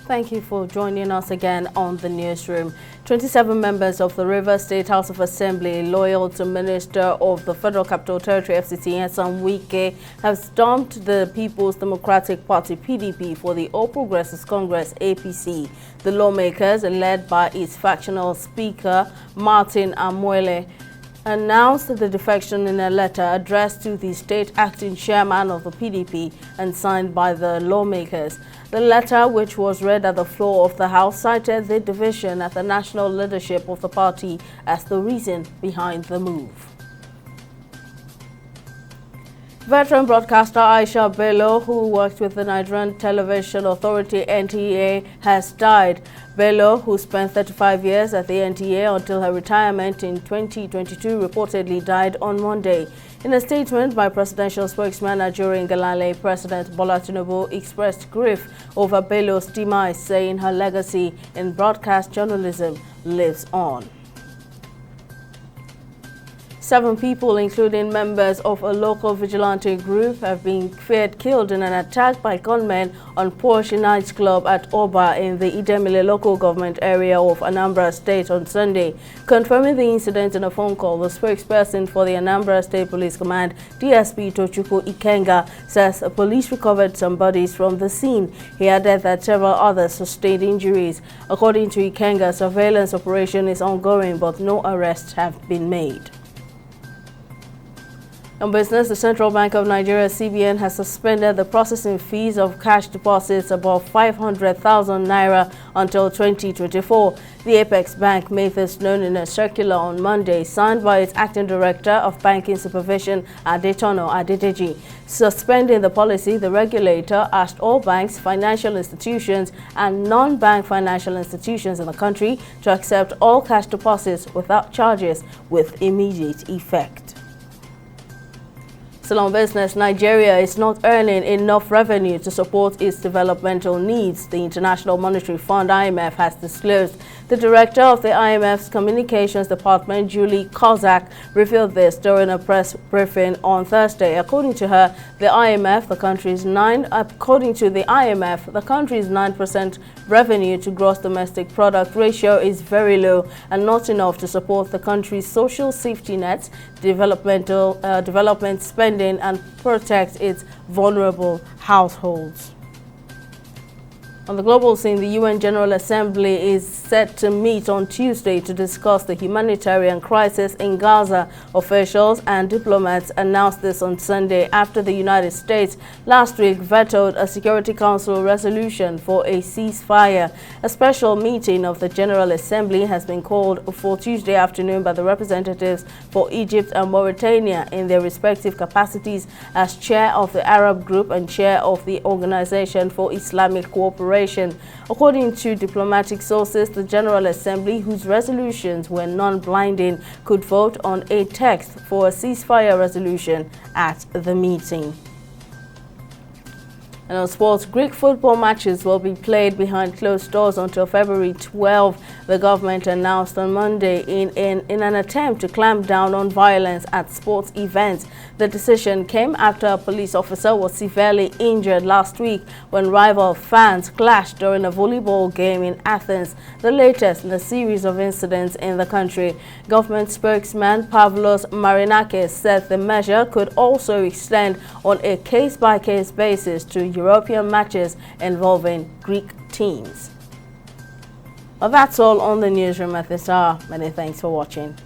Thank you for joining us again on the newsroom. 27 members of the Rivers State House of Assembly, loyal to Minister of the Federal Capital Territory FCT Nyesom Wike, have stormed the People's Democratic Party PDP for the All Progressives Congress APC. The lawmakers, led by its factional speaker Martin Amoele, announced the defection in a letter addressed to the state acting chairman of the PDP and signed by the lawmakers. The letter, which was read at the floor of the House, cited the division at the national leadership of the party as the reason behind the move. Veteran broadcaster Aisha Bello, who worked with the Nigerian Television Authority (NTA), has died. Bello, who spent 35 years at the NTA until her retirement in 2022, reportedly died on Monday. In a statement by presidential spokesman Ajuri Ngelale, President Bola Tinubu expressed grief over Bello's demise, saying her legacy in broadcast journalism lives on. 7 people, including members of a local vigilante group, have been feared killed in an attack by gunmen on Porsche nightclub at Oba in the Idemile local government area of Anambra State on Sunday. Confirming the incident in a phone call, the spokesperson for the Anambra State Police Command, DSP Tochukwu Ikenga, says the police recovered some bodies from the scene. He added that several others sustained injuries. According to Ikenga, surveillance operation is ongoing, but no arrests have been made. On business, the Central Bank of Nigeria, CBN, has suspended the processing fees of cash deposits above 500,000 naira until 2024. The Apex Bank made this known in a circular on Monday, signed by its acting director of banking supervision, Adetono Adedeji. Suspending the policy, the regulator asked all banks, financial institutions, and non-bank financial institutions in the country to accept all cash deposits without charges with immediate effect. Still on business, Nigeria is not earning enough revenue to support its developmental needs, the International Monetary Fund (IMF) has disclosed. The director of the IMF's Communications Department, Julie Kozak, revealed this during a press briefing on Thursday. According to her, the IMF, the country's 9% revenue to gross domestic product ratio is very low and not enough to support the country's social safety nets, development spending, and protect its vulnerable households. On the global scene, the UN General Assembly is set to meet on Tuesday to discuss the humanitarian crisis in Gaza. Officials and diplomats announced this on Sunday after the United States last week vetoed a Security Council resolution for a ceasefire. A special meeting of the General Assembly has been called for Tuesday afternoon by the representatives for Egypt and Mauritania in their respective capacities as chair of the Arab Group and chair of the Organization for Islamic Cooperation. According to diplomatic sources, the General Assembly, whose resolutions were non-binding, could vote on a text for a ceasefire resolution at the meeting. And on sports, Greek football matches will be played behind closed doors until February 12, the government announced on Monday in an attempt to clamp down on violence at sports events. The decision came after a police officer was severely injured last week when rival fans clashed during a volleyball game in Athens, the latest in a series of incidents in the country. Government spokesman Pavlos Marinakis said the measure could also extend on a case-by-case basis to European matches involving Greek teams. Well, that's all on the newsroom at this hour. Many thanks for watching.